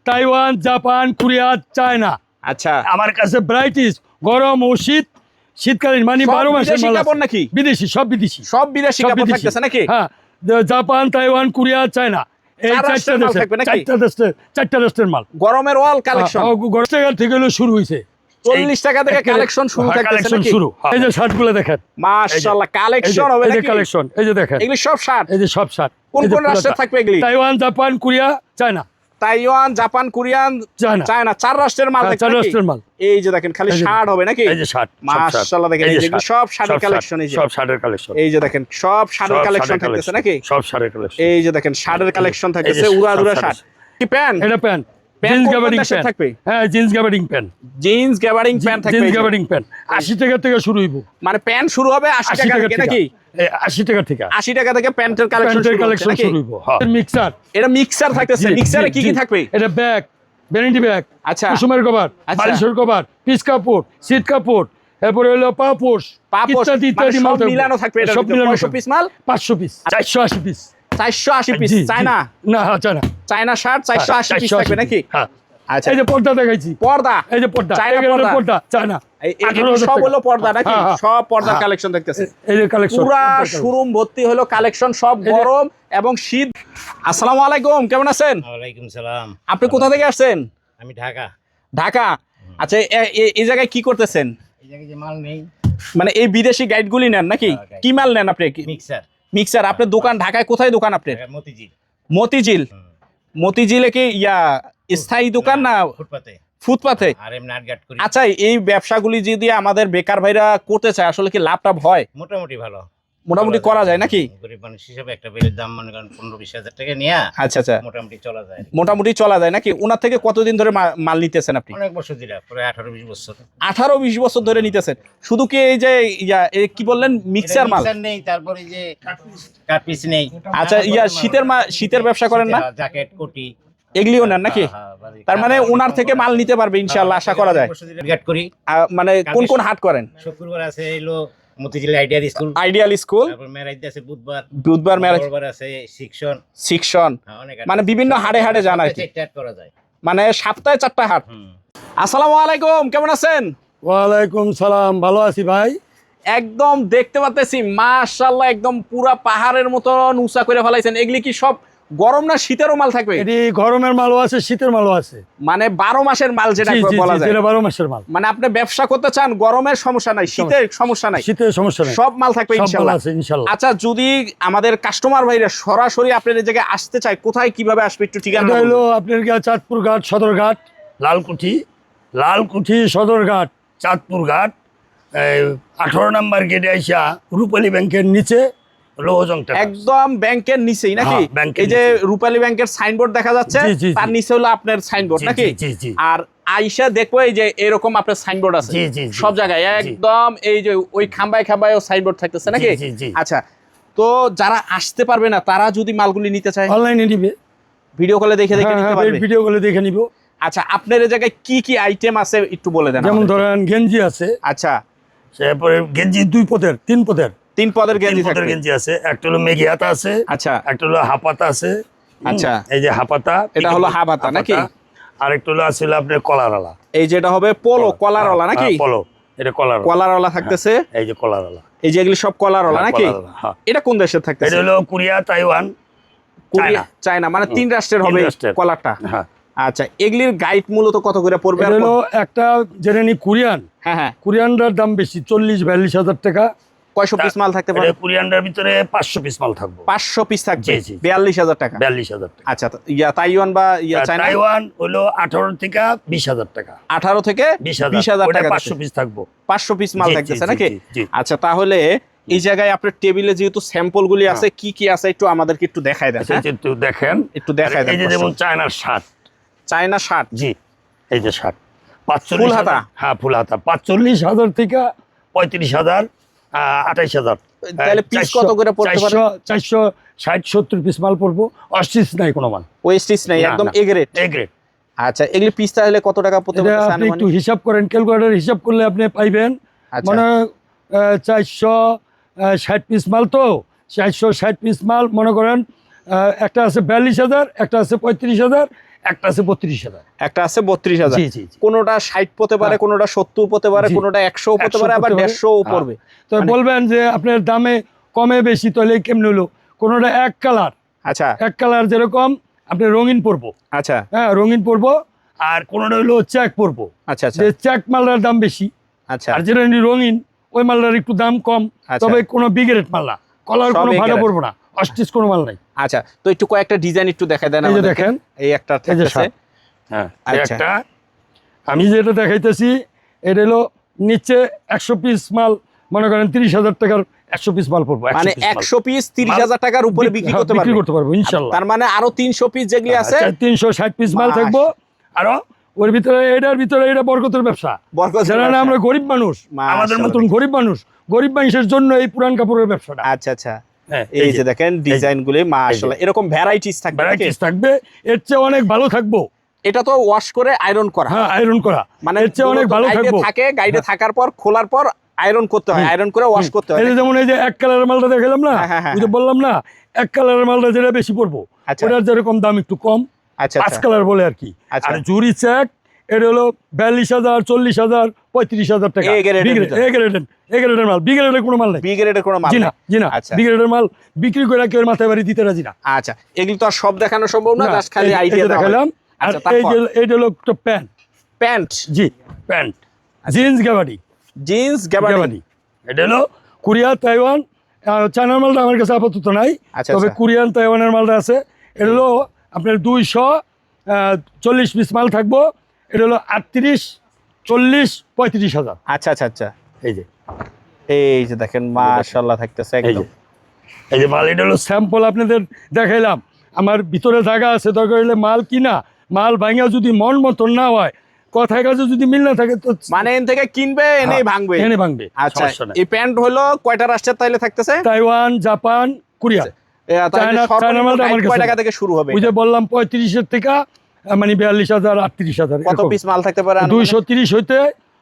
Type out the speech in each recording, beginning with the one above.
Taiwan, Japan, Korea, China. আচ্ছা, আমার কাছে ভ্যারাইটিস গরম ও শীতকালীন মানে 12 মাসের মাল কাপড় নাকি? বিদেশি, সব বিদেশি, সব বিদেশি কাপড় থাকতেছে নাকি? হ্যাঁ, জাপান, তাইওয়ান, কোরিয়া, চায়না, এই চারটা দেশের মাল। গরমের অল কালেকশন গরম টাকা থেকে হলো শুরু হয়েছে, 40 টাকা থেকে কালেকশন শুরু থাকতেছে নাকি? এই যে শার্টগুলো দেখেন, মাশাআল্লাহ কালেকশন হবে এই যে নাকি? কালেকশন, এই যে দেখেন, এগুলি সব শার্ট। এই যে সব শার্ট। কোন কোন রাষ্ট্রে থাকবে এগুলি? Taiwan, Japan, Korea, China. Taiwan, Japan, Korean, China, 4 রাষ্ট্রের মাল থাকবে। 4 রাষ্ট্রের মাল। এই যে দেখেন খালি শার্ট হবে নাকি? এই যে শার্ট, মাশাআল্লাহ দেখেন এই যে সব শার্টের কালেকশন। এই যে সব শার্টের কালেকশন, এই যে দেখেন সব শার্টের কালেকশন থাকতেছে নাকি? সব শার্টের কালেকশন। এই যে দেখেন শার্টের কালেকশন থাকতেছে, উড়া শার্ট। কি প্যান্ট? এটা প্যান্ট, প্যান্ট জিন্স কোন গ্যাবার্ডিং দেশের প্যান্ট থাকবে? হ্যাঁ, jeans gabardine pant, jeans gabardine pant থাকবে। জিন্স গ্যাবার্ডিং প্যান্ট 80 টাকা থেকে শুরু হইব। মানে প্যান্ট শুরু হবে 80 টাকা থেকে নাকি? 80 টাকা থেকে 80 টাকা থেকে প্যান্টের কালেকশন শুরু হইব। হ্যাঁ, মিক্সার, এটা মিক্সার থাকতেছে। মিক্সারে কি কি থাকবে? এটা ব্যাগ, ভ্যানিটি ব্যাগ, আচ্ছা, কুসুমের কভার, বালিশের কভার, পিস কাপড়, সিট কাপড়, এরপরে হলো পাপোশ, ইত্যাদি ইত্যাদি মাল মিলানো থাকবে। এটা সব মিলানো। 500 পিস মাল, 500 পিস, 480 পিস, 480 পিস। চায়না না, চায়না, চায়না শার্ট 480 পিস থাকবে নাকি? হ্যাঁ। আচ্ছা, এই যে পর্দা দেখাইছি, পর্দা, এই যে পর্দা, চায়না পর্দা, চায়না, এগুলো সব হলো পর্দা নাকি? সব পর্দার কালেকশন দেখতেছে। এই যে কালেকশন পুরা শোরুম ভর্তি হলো কালেকশন, সব গরম এবং শীত। আসসালামু আলাইকুম, কেমন আছেন? ওয়ালাইকুম সালাম। আপনি কোথা থেকে আসছেন? আমি ঢাকা। ঢাকা। আচ্ছা, এই জায়গায় কি করতেছেন? এই জায়গায় যে মাল নেই, মানে এই বিদেশি গাইডগুলি নেন নাকি? কি মাল নেন আপনি? মিক্সার। মিক্সার। আপনার দোকান ঢাকায় কোথায় দোকান আপনার? মতিঝিল। মতিঝিল। মতিঝিলে কি স্থায়ী দোকান না ফুটপাতে? ফুটপাতে। আর এমনি আটঘাট করি। আচ্ছা, এই ব্যবসাগুলি যদি আমাদের বেকার ভাইরা করতে চায়, আসলে কি লাভ টাভ হয়? মোটামুটি ভালো, মোটামুটি করা যায় নাকি? গরিব মানুষ হিসেবে একটা বেলের দাম মনে করেন 15-20 হাজার টাকা নিয়ে আচ্ছা আচ্ছা, মোটামুটি চলা যায়। মোটামুটি চলা যায় নাকি? ওনার থেকে কতদিন ধরে মাল নিতেছেন আপনি? অনেক বছর দিলা, প্রায় 18-20 বছর। 18-20 বছর ধরে নিতেছেন। শুধু কি এই যে কি বললেন, মিক্সার মাল? মিক্সার নেই, তারপরে যে কাটপিস নেই। আচ্ছা, শীতের ব্যবসা করেন না? জ্যাকেট, কোটি এগুলিও নেন নাকি? তার মানে ওনার থেকে মাল নিতে পারবে ইনশাআল্লাহ, আশা করা যায়। আটঘাট করি। মানে কোন কোন হাট করেন? শুক্রবার আছে এলো Motijheel ideal school. Ideal school. তারপর মেরাইতে আছে বুধবার মেরাজ। মঙ্গলবার আছে শিক্ষণ। মানে বিভিন্ন হাটে হাটে যান আর কি। করা যায়। মানে সপ্তাহে 4টা হাট। আসসালামু আলাইকুম, কেমন আছেন? ওয়ালাইকুম সালাম, ভালো আছি ভাই। একদম দেখতে পাচ্ছি মাশাআল্লাহ, একদম পুরা পাহাড়ের মতো উঁচা করে ফেলাইছেন। এগুলি কি সব গরম না শীতেরও মাল থাকবে? এটি গরমের মালও আছে, শীতের মালও আছে। মানে 12 মাসের মাল যেটা বলা যায়। 12 মাসের মাল। মানে আপনি ব্যবসা করতে চান, গরমের সমস্যা নাই, শীতের সমস্যা নাই, শীতের সমস্যা নাই, সব মাল থাকবে ইনশাআল্লাহ। আচ্ছা, যদি আমাদের কাস্টমার ভাইরা সরাসরি আপনার এই জায়গায় আসতে চায়, কোথায় কিভাবে আসবে একটু ঠিকানা? এটা হলো আপনার চাঁদপুর ঘাট, সদরঘাট, লালকুঠি সদরঘাট, চাঁদপুর ঘাট, 18 নম্বর গেটে আইসা রূপালী ব্যাংকের নিচে একদম ব্যাংকের নিচেই নাকি? এই যে রূপালী ব্যাংকের সাইনবোর্ড দেখা যাচ্ছে, তার নিচে হলো আপনার সাইনবোর্ড নাকি? আর আইসা দেখবো এই যে এরকম আপনার সাইনবোর্ড আছে সব জায়গায়, একদম এই যে ওই খাম্বায় সাইনবোর্ড থাকতেছে নাকি? আচ্ছা, তো যারা আসতে পারবে না, তারা যদি মালগুলি নিতে চায় অনলাইনে নিবে, ভিডিও কলে দেখে নিতে পারবে। ভিডিও কলে দেখে নিব। আচ্ছা, আপনার এই জায়গায় কি কি আইটেম আছে একটু বলে দেন। যেমন ধরেন গেঞ্জি আছে। আচ্ছা, তারপরে গেঞ্জি 2 পদের 3 পদের 3 পদের গেঞ্জি আছে। একটা হলো মেঘি হাতা আছে। আচ্ছা, একটা হলো হাফাতা আছে। আচ্ছা, এই যে হাফাতা, এটা হলো হাফাতা নাকি? আর একটা হলো আছে আপনার কলারওয়ালা। এই যেটা হবে পোলো, কলারওয়ালা নাকি? পোলো, এটা কলারওয়ালা থাকতেছে। এই যে কলারওয়ালা, এই যে এগুলি সব কলারওয়ালা নাকি? এটা কোন দেশের থাকতেছে? এটা হলো কোরিয়া, তাইওয়ান, চায়না। মানে 3 রাষ্ট্রের হবে কলারটা। আচ্ছা, এগুলির গাইড মূলত কত করে পড়বে? এটা হলো একটা জেনে কোরিয়ান। হ্যাঁ, কোরিয়ানটার দাম বেশি, 40-42 হাজার টাকা। কয়শো পিস মাল থাকতে পারে? কোরিয়ানটার ভিতরে 500 পিস মাল থাকবে। 500 পিস থাকবে, 42,000 টাকা। 42,000 টাকা। আচ্ছা, তাইওয়ান বা চায়না? তাইওয়ান হলো 18 থেকে 20,000 টাকা। 18 থেকে 20,000 টাকা। 500 পিস থাকবো। 500 পিস মাল থাকতেছে নাকি? আচ্ছা, তাহলে এই জায়গায় আপনার টেবিলে যেহেতু স্যাম্পল গুলি আছে, কি কি আছে একটু আমাদেরকে একটু দেখায় দেন। একটু দেখেন, একটু দেখায় দেন। এই যে যেমন চায়নার শার্ট। China shirt? জি, এই যে শার্ট 45 ফুল হাতা। হ্যাঁ, ফুল হাতা 45,000 থেকে 35,000, 28,000। তাহলে পিস কত করে পড়তে পারে? 460-70 পিস মাল পড়বো। অস্টিচ নাই কোনো মাল, ওয়েস্টিচ নাই, একদম এ গ্রেড। আচ্ছা, এগুলি পিস তাহলে কত টাকা পড়তে পারে? আপনি একটু হিসাব করেন, ক্যালকুলেটর হিসাব করলে আপনি পাইবেন। মানে 460 পিস মাল, তো 460 পিস মাল মনে করেন, একটা আছে 42,000, একটা আছে 35,000, একটা আছে 32,000, একটা আছে 32,000। জি জি জি। কোনোটা 60 হতে পারে, কোনোটা 70 হতে পারে, জি। কোনোটা 100 হতে পারে, আবার 150ও পড়বে। তো বলবেন যে আপনার দামে কমে বেশি তাহলে কেমন হলো? কোনোটা এক কালার, আচ্ছা এক কালার যেরকম আপনি রঙিন পরবো, আচ্ছা হ্যাঁ রঙিন পরবো, আর কোনোটা হলো চেক পরবো। আচ্ছা আচ্ছা যে চেক মালটার দাম বেশি, আচ্ছা আর যেটা রঙিন ওই মালটার একটু দাম কম। আচ্ছা। তবে কোনো বিগ্রেড মাল না, কলার সব কোনো A ভাড়া grade। পড়বো না, অস্টিচ কোনো মাল নাই। আচ্ছা। তো একটু কয়েকটা ডিজাইন একটু দেখাই দেন এই যে আমাদেরকে। দেখেন, এই একটা এই যে থাকতেছে। হ্যাঁ আচ্ছা। একটা আমি যেটা দেখাইতেছি এটা হলো নিচে 100 পিস মাল, মনে করেন 30,000 টাকার 100 পিস মাল পড়বো। মানে 100 পিস 30,000 টাকার উপরে বিক্রি করতে পারবো ইনশাল্লাহ। তার মানে আরো 300 পিস যেগুলি আছে 360 পিস মাল থাকবো। আরো ওর ভিতরে এটার ভিতরে এটা বরকতের ব্যবসা। যারা না আমরা গরিব মানুষ, আমাদের মতন গরিব মানুষের জন্য এই পুরান কাপড়ের ব্যবসাটা। আচ্ছা আচ্ছা। এই যে দেখেন ডিজাইন গুলি মাশাআল্লাহ, এরকম ভ্যারাইটিস থাকবে, এর চেয়ে অনেক ভালো থাকবো। এটা তো ওয়াশ করে আয়রন করা। হ্যাঁ আয়রন করা, মানে এর চেয়ে অনেক ভালো থাকবো। গাইডে থাকার পর খোলার পর আয়রন করতে হয়, আয়রন করে ওয়াশ করতে হয়। এই যেমন এই যে এক কালারের মালটা দেখালাম না, ওই যে বললাম না এক কালারের মালটা যেটা বেশি পড়বো, ওটার যেরকম দাম একটু কম, আচ্ছা 5 কালার বলে আর কি। আর জুরি চেক এটা হলো 42,000, 40,000, 35,000 টাকা। এ গ্রেডের মাল, বি গ্রেডের কোনো মাল নাই। বি গ্রেডের কোনো মাল জি না, জি না। বি গ্রেডের মাল বিক্রি করে কেউ মাথায় বাড়ি দিতে রাজি না। আচ্ছা, এগুলো তো আর সব দেখানো সম্ভব না, জাস্ট খালি আইডিয়া দেখালাম। আর এই যে হলো একটা প্যান্ট, জি প্যান্ট, জিন্স গাবাডি। এটা হলো কোরিয়া, তাইওয়ান, চায়নার মালটা আমার কাছে আপাতত নাই, তবে কোরিয়ান তাইওয়ানের মালটা আছে। এটা হলো আপনার 240 পিস মাল থাকবো। এটা হলো 38, 40, 35,000। আচ্ছা আচ্ছা আচ্ছা। এই যে দেখেন মাশাআল্লাহ থাকতেছে একদম। এই যে মাল, এটা হলো স্যাম্পল আপনাদের দেখাইলাম। আমার ভিতরে জায়গা আছে, দরকার হলে মাল কিনা, মাল ভাঙা যদি মন মতন না হয়, কথায় কাছে যদি মিল না থাকে তো মানে এখান থেকে কিনবে, এনে ভাঙবে। আচ্ছা, এই প্যান্ট হলো কয়টা রাষ্ট্রের তাইলে থাকতেছে? Taiwan, Japan, Korea. কয় টাকা থেকে শুরু হবে? ওই যে বললাম 35-এর থেকে মানে 42,000, 38,000। কত পিস মাল থাকতে পারে? 230 হইতে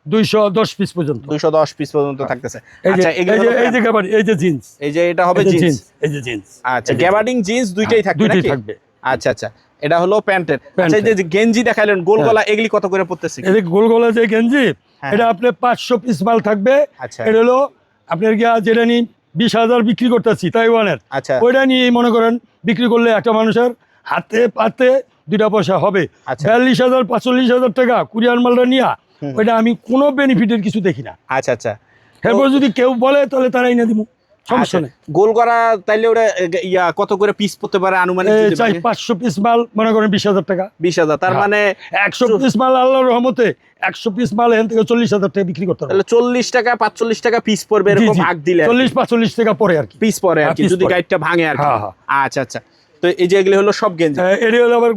210 পিস পর্যন্ত। 210 পিস পর্যন্ত থাকতেছে। আচ্ছা, এই যে গাবাডি, এই যে জিন্স, এই যে এটা হবে জিন্স, এই যে জিন্স। আচ্ছা, গাবাডিং জিন্স দুইটাই থাকবে নাকি? আচ্ছা আচ্ছা। এটা হলো প্যান্টের। আচ্ছা, এই যে গেঞ্জি দেখাইলেন গোল গলা, এগুলি কত করে পড়তেছে? এই যে গোল গলা যে গেঞ্জি, এটা আপনি 500 পিস মাল থাকবে। এটা হলো আপনার গিয়া যেটা নিয়ে 20,000 বিক্রি করতেছি তাইওয়ানের, ওইটা নিয়ে মনে করেন বিক্রি করলে একটা মানুষের হাতে পাতে 2টা পয়সা হবে। 42,000, 45,000 টাকা কোরিয়ান মালটা নিয়ে, ওইটা আমি কোনো বেনিফিটের কিছু দেখি না। আচ্ছা আচ্ছা। এরপর যদি কেউ বলে তাহলে তারাই না দিব, সমস্যা নেই। গোল করা তাইলে ওটা কত করে পিস পড়তে পারে আনুমানিক? 500 পিস মাল মনে করেন 20,000 টাকা। 20,000, তার মানে 100 পিস মাল আল্লাহর রহমতে 100 পিস মাল এখান থেকে 40,000 টাকা বিক্রি করতে হবে। তাহলে 40 টাকা 45 টাকা পিস পড়বে, এরকম ভাগ দিলে 40-45 টাকা পরে আর কি পিস পরে আর কি, যদি গাইডটা ভাঙে আর কি। আচ্ছা আচ্ছা। তো এই যে এগুলো হলো সব গেঞ্জি। এটি হলো আবার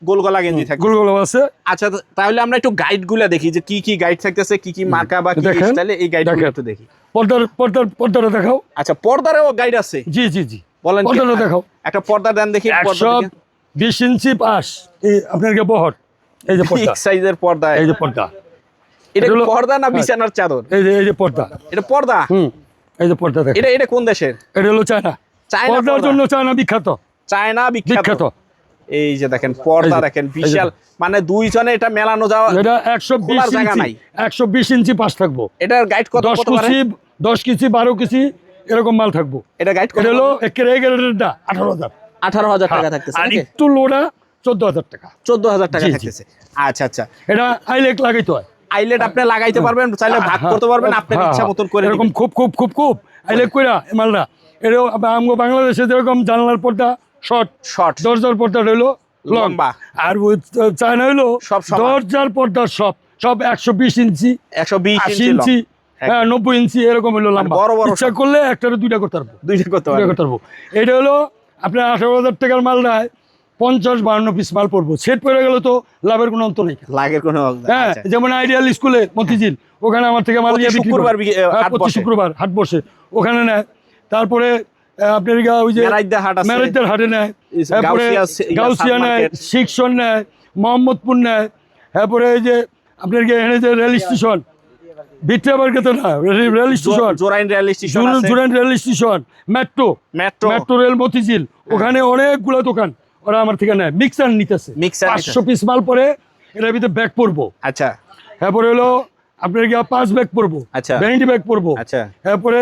গোল গলা গেঞ্জি থাকে, গোল গলা আছে। আচ্ছা, তাহলে আমরা একটু গাইড গুলা দেখি যে কি কি গাইড থাকতেছে, কি কি মার্কা বা কি স্টাইলে, এই গাইড গুলো একটু দেখি। পর্দাটা দেখাও। আচ্ছা, পর্দারও গাইড আছে? জি জি জি, বলেন। পর্দাটা দেখাও, একটা পর্দা দেন দেখি। 120 ইঞ্চি পাশ, এই আপনার কি বহর, এই যে পর্দা, সাইজের পর্দা। এই যে পর্দা, এটা কি পর্দা না বিছানার চাদর? এই যে পর্দা, এটা পর্দা। এই যে পর্দা দেখো। এটা কোন দেশের? এটা হলো চায়না। পর্দার জন্য চায়না বিখ্যাত, চায়না বিখ্যাত। এই যে দেখেন পর্দা, দেখেন বিশাল, মানে দুইজনে এটা মেলানো যাওয়া। এটা 120 ইঞ্চি পাশ থাকবো। এটার গাইড কত? 10 কেজি 12 কেজি এরকম মাল থাকবো। এটা গাইড কত? এটা হলো 18,000 টাকা থাকতেছে। আর একটু লোডা 14,000 টাকা। 14,000 টাকা থাকতেছে। আচ্ছা আচ্ছা। এটা আইলেট লাগাইতে হয়। আইলেট আপনি লাগাইতে পারবেন, চাইলে ভাগ করতে পারবেন আপনার ইচ্ছা মতন করে। এরকম খুব আইলেট কইরা মালটা। এটা আমগো বাংলাদেশে যেরকম জানলার পর্দা শর্ট, দরজার পর্দা হইলো লম্বা, আর চায়না হইলো দরজার পর্দা সব 120 ইঞ্চি, 120 ইঞ্চি, 90 ইঞ্চি এরকম হইলো লম্বা। ইচ্ছা করলে একটারে দুইটা করতে পারবো। এটা হলো আপনার 18,000 টাকার মালটায় 50-52 পিস মাল পড়বো। সেট পড়ে গেলে তো লাভের কোনো অন্ত নেই, লাভের কোনো। হ্যাঁ, যেমন আইডিয়াল স্কুলে মতিঝিল, ওখানে আমার থেকে মাল নিয়ে বিক্রি করে, প্রতি শুক্রবার হাট বসে, ওখানে নেয়। তারপরে আপনার ওই যে মেরাইদার হাটে নেয়, তারপরে গাউসিয়া নেয়, শিক্ষণ নেয়, মোহাম্মদপুর নেয়, তারপরে এই যে আপনার এখানে যে রেল স্টেশন, ভিট্রাবার্গেতে না, রেল স্টেশন, জোরাইন rail station, metro rail Motijheel, ওখানে অনেকগুলো দোকান, ওরা আমার থেকে নেয় মিক্সার নিতেছে, মিক্সার 500 পিস মাল পরে এটার ভিতরে ব্যাগ পরবো। আচ্ছা, এরপরে হলো আপনার গিয়া 5 ব্যাগ পরবো, আচ্ছা, ভ্যানিটি ব্যাগ পরবো, আচ্ছা, এরপরে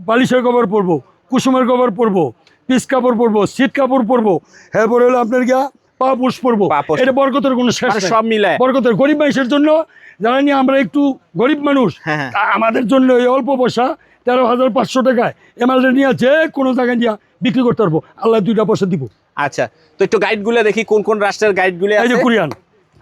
বালিশের কভার পরবো, কুসুমের কভার পরবো, পিস কাপড় পরবো, সিট কাপড় পরবো, এরপরে হলো আপনার গিয়া পাপোশ পরবো। এটা বরকতের কোনো শেষ মানে নাই। সব মিলায় বরকতের গরিব মানুষের জন্য, জানি আমরা একটু গরিব মানুষ, হ্যাঁ। আমাদের জন্য এই অল্প পয়সা 13,500 টাকায় এমালটা নিয়ে যে কোনো জায়গায় নিয়ে বিক্রি করতে পারবো, আল্লাহ 2টা পয়সা দিব। আচ্ছা, তো একটু গাইডগুলো দেখি কোন কোন রাষ্ট্রের গাইডগুলো এই যে আছে। কোরিয়ান,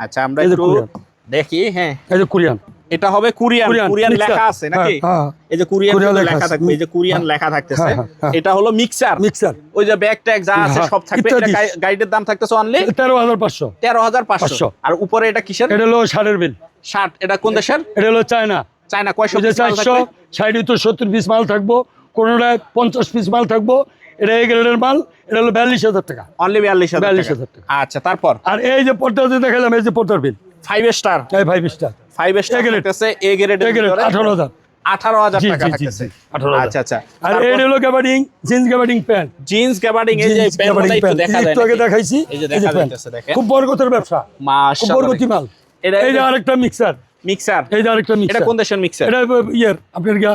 আচ্ছা, আমরা এই যে একটু কোরিয়ান। দেখি। হ্যাঁ, এই যে কোরিয়ান, এটা হবে কোরিয়ান, কোরিয়ান মিক্সার। লেখা আছে নাকি? হ্যাঁ, এই যে কোরিয়ান কোরিয়ান লেখা লেখা আছে। থাকবে, এই যে কোরিয়ান লেখা থাকতেছে। হ্যাঁ। এটা হলো মিক্সার, মিক্সার। ওই যে ব্যাগ ট্যাগ যা আছে হ্যাঁ, সব থাকবে। ইত্যাদি। এটা গাইডের দাম থাকতেছে অনলি 13,500। 13,500। আর উপরে এটা কিসের? এটা হলো ষাঁড়ের বিল। শার্ট, এটা কোন দেশের? এটা হলো চায়না। চায়না। কয়শো ওই যে piece মাল 400, থাকবে? 60-70 পিস মাল থাকবো, কোনোটায় 50 পিস মাল থাকবো। এটা এই গ্রেডের মাল, এটা হলো 42,000 টাকা। অনলি 42,000 42,000 টাকা। আচ্ছা, তারপর আর এই যে পর্দা যে দেখালাম, এই যে পর্দার বিল 5 স্টার, এই 5 স্টার 5 স্টার A grade। থাকতেছে, এ গ্রেডের 18,000। 18,000 জি, টাকা জি, জি, থাকতেছে। জি, 18,000। আচ্ছা, আচ্ছা। আর এই হলো gabardine, jeans gabardine pant, jeans gabardine, এই যে প্যান্টটা একটু দেখা যায়, একটু আগে দেখাইছি। এই যে এই যে দেখা প্যান্ট, যাচ্ছে, দেখেন খুব বরকতের ব্যবসা, খুব মাশাআল্লাহ। বরকতি মাল। এটা এই যে আরেকটা মিক্সার, মিক্সার, এই যে আরেকটা এটা মিক্সার। কোন দেশের মিক্সার? এটা ইয়ার আপনার গিয়া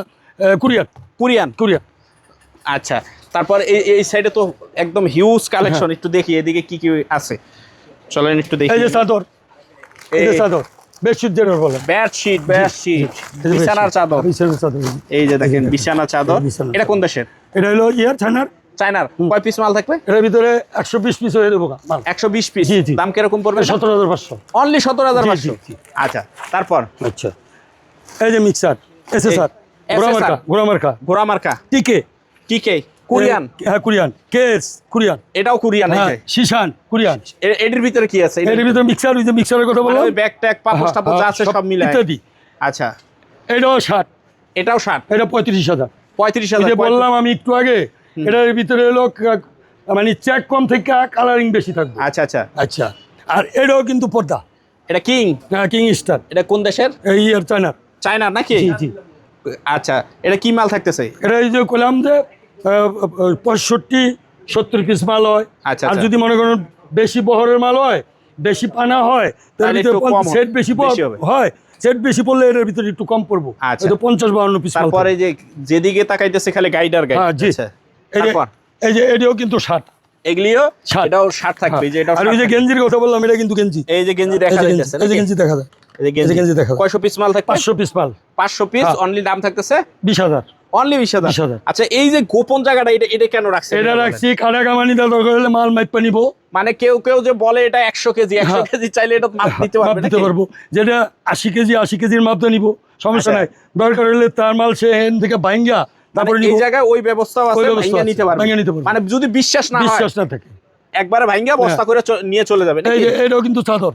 কোরিয়ান। কোরিয়ান। কোরিয়ান। আচ্ছা, তারপর এই সাইডে তো একদম হিউজ কালেকশন, একটু দেখি এদিকে কি কি আছে, চলেন একটু দেখি। এই যে চাদর, এই যে চাদর, বেডশিট যেটা বলে, বেডশিট, এই যে বিছানার চাদর। বিছানার চাদর। এই যে দেখেন বিছানার চাদর। বিছানার এটা কোন দেশের? এটা হলো ইয়ার চায়নার। চায়নার। কয় পিস মাল থাকবে? এর ভিতরে 120 পিস হয়ে দেবো মাল। 120 পিস। জি, জি। দাম কিরকম পড়বে? 17,500। অনলি 17,500। জি, জি। আচ্ছা, তারপর আচ্ছা, এই যে মিক্সার, এসএসআর, ঘোড়ামার্কা, ঘোড়ামার্কা, ঘোড়া মার্কা, টিকে, টিকে, কোরিয়ান। হ্যাঁ কোরিয়ান, কেস কোরিয়ান, এটাও কোরিয়ান। এই হ্যাঁ যে শিশান কোরিয়ান। এটির ভিতরে কি আছে? এর ভিতরে মিক্সার, ওই যে মিক্সারের কথা বললাম, ওই ব্যাগ ট্যাগ পাপোশ টাপোশ যা আছে সব মিলায় ইত্যাদি। আচ্ছা, এটাও 60, এটাও 60। এটা 35,000। 35,000। যে বললাম আমি একটু আগে, এটার ভিতরে হলো মানে চেক কম থেকে কালারিং বেশি থাকবে। আচ্ছা, আচ্ছা। আচ্ছা, আর এটাও কিন্তু পর্দা, এটা কিং, কিং স্টার। এটা কোন দেশের? এই ইয়ার চায়নার। চায়নার নাকি? জি, জি। আচ্ছা, এটা কি মাল থাকতেছে? এটা এই যে কলাম যে 65-70 পিস মাল হয়। আচ্ছা, আর আচ্ছা। যদি মনে করেন বেশি বহরের মাল হয়, বেশি পানা হয়, তাহলে তাহলে একটু কম হবে, সেট বেশি বেশি হবে। হয়, সেট বেশি পড়লে এর ভিতরে একটু কম পড়বো। আচ্ছা। 50-52 পিস মাল। তারপরে যে যেদিকে তাকাইতেছে খালি গাইডার গাইড। হ্যাঁ, জি। আচ্ছা, এই যে তারপর এই যে এটাও কিন্তু 60। এগুলিও 60। এটাও 60 থাকবে। এই যে এটাও আর ওই যে 60 গেঞ্জির কথা বললাম, এটা কিন্তু গেঞ্জি। এই যে গেঞ্জি এই দেখা যে গেঞ্জি, যাইতেছে এই যে নাকি? গেঞ্জি দেখা যায়, এই যে এই যে গেঞ্জি দেখা যায়। কয়শো পিস মাল থাকবে? 500 পিস মাল। 500 পিস। হ্যাঁ। অনলি দাম থাকতেছে 20,000। অনলি 20,000। 20,000। আচ্ছা, এই যে গোপন জায়গাটা, এটা কেন রাখছে? এটা রাখছি কাটা কামানি দা, দরকার হলে মাল মাইপা নিবো। মানে কেউ কেউ যে বলে এটা 100 কেজি, 100 হ্যাঁ। কেজি চাইলে এটা মাপ দিতে মাপ পারবে দিতে নাকি? পারবো। যেটা 80 কেজি, 80 কেজির মাপ তো নিবো, সমস্যা আচ্ছা। নাই। দরকার হলে তার মাল সে এখান থেকে ভাঙ্গা তারপরে মানে নিবো। এই জায়গায় ওই ব্যবস্থাও আছে, ওই ব্যবস্থা ভাইঙ্গা আছে, নিতে পারবে। ভাইঙ্গা নিতে পারবে। মানে যদি বিশ্বাস না হয়, বিশ্বাস না থাকে, একবারে ভাইঙ্গা বস্তা করে নিয়ে চলে যাবে এই নাকি? যে এটাও কিন্তু চাদর।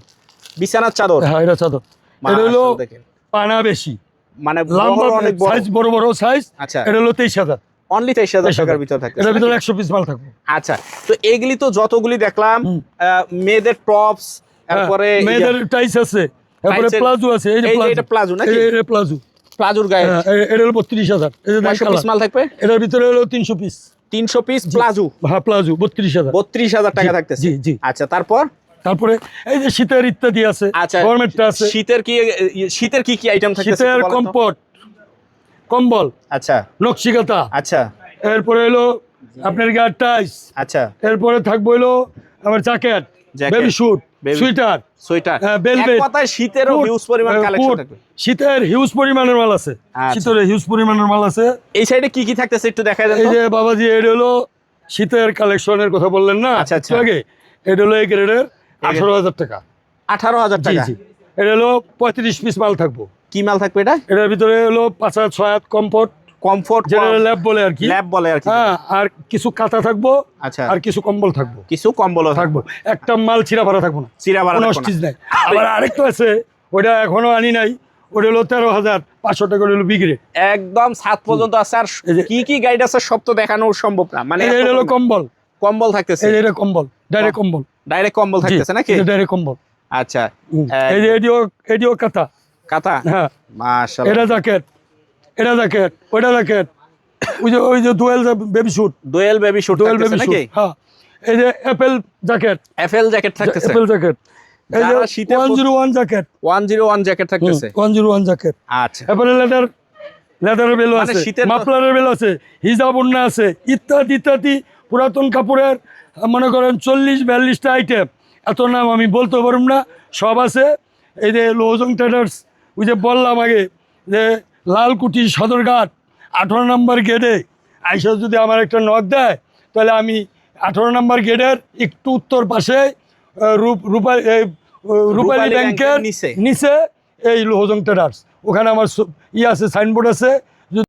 বিছানার চাদর। হ্যাঁ, এটা চাদর। এটা হলো মাশাআল্লাহ, দেখেন। পানা বেশি, মানে লম্বা বড়, অনেক বড়। সাইজ, বড় বড় সাইজ। আচ্ছা। এটা হলো 23,000। অনলি 23,000 টাকার ভিতর থাকে। এটার ভিতরে 100 পিস মাল থাকবে। আচ্ছা, তো এগুলি তো যতগুলি দেখলাম, মেয়েদের টপস, তারপরে মেয়েদের টাইস আছে, তারপরে টাইসের- প্লাজো আছে। এই যে এই যে প্লাজো, এটা প্লাজো নাকি? এটা প্লাজো। প্লাজোর গায়ে এটা হলো 32,000। এই যে 500 পিস মাল থাকবে। এটার ভিতরে হলো 300 পিস। 300 পিস প্লাজো, হ্যাঁ প্লাজো 32,000। 32,000 টাকা থাকতেছে। জি, জি। আচ্ছা, তারপর তারপরে এই যে শীতের ইত্যাদি আছে, আচ্ছা, গরমেরটা আছে। শীতের কি কি আইটেম থাকতেছে? শীতের একটু বলেন তো। কম্পট, কম্বল, আচ্ছা, নকশিকাতা, আচ্ছা, এরপরে হলো আপনার গার টাইস, আচ্ছা। এরপরে থাকবে হলো আমার jacket, jacket, baby suit, baby- sweater, sweater. Velvet, এক কথায় শীতেরও হিউজ পরিমাণ কালেকশন থাকবে। শীতের হিউজ পরিমাণের মাল আছে। আচ্ছা। শীতের হিউজ পরিমাণের মাল আছে। এই সাইডে কি কি থাকতেছে একটু দেখা যায় এই যে বাবাজি, এটা হলো শীতের কালেকশনের কথা বললেন না আচ্ছা, আচ্ছা। একটু আগে, এটা হলো এই গ্রেডের 18,000 টাকা। 18,000 জি, টাকা। জি। এটা হলো 35 পিস মাল থাকবো। কি মাল থাকবে এটা? এটার ভিতরে হলো 5 হাত 6 হাত কমফোর্ট, কমফোর্ট, যেটা ল্যাব বলে আর কি। ল্যাব বলে আর কি। হ্যাঁ, আর কিছু কাঁথা থাকবো, আচ্ছা। আর কিছু কম্বল থাকবো। কিছু কম্বল থাকবো, একটা মাল ছিঁড়া ভাড়া থাকবো না, চিরা বাড়া কোনো থাকবো না। স্টিচ নাই। আবার আরেকটা আছে, ওটা এখনো আনি নাই, ওটা হলো 13,500 টাকা, হলো বিগ্রেড। একদম ছাদ পর্যন্ত আছে। আর এই যে- কি কি গাইড আছে সব তো দেখানো সম্ভব না। মানে এটা হলো কম্বল, কম্বল থাকতেছে, এই যে এটা কম্বল, ডাইরেক্ট কম্বল। ডাইরেক্ট কম্বল থাকতেছে নাকি? ডাইরেক্ট কম্বল। আচ্ছা, এই যে এডিও কাঁথা। কাঁথা। হ্যাঁ, মাশাআল্লাহ। এটা জ্যাকেট, এটা জ্যাকেট, ওইটা জ্যাকেট, ওই যে ডুয়েল বেবি স্যুট, দোয়েল বেবি শুট ডুয়েল থাকতেছে বেবি নাকি? স্যুট। হ্যাঁ, এই যে অ্যাপেল জ্যাকেট থাকতেছে, অ্যাপেল জ্যাকেট, এই যে যারা শীতে 101 জ্যাকেট, 101 জ্যাকেট থাকতেছে, 101 জ্যাকেট। আচ্ছা অ্যাপেলের লেদারের বেল মানে আছে, শীতের মাফলারের বেল আছে, হিজাব ওড়না আছে, ইত্যাদি ইত্যাদি পুরাতন কাপড়ের মনে করেন 40-42টা আইটেম, এত নাম আমি বলতে পারব না, সব আছে। এই যে লোহজং ট্রেডার্স, ওই যে বললাম আগে যে লালকুঠি সদরঘাট 18 নম্বর গেটে আইসা যদি আমার একটা নক দেয়, তাহলে আমি 18 নম্বর গেটের একটু উত্তর পাশে রূপালী ব্যাংকের নিচে এই লোহজং ট্রেডার্স, ওখানে আমার আছে, সাইনবোর্ড আছে।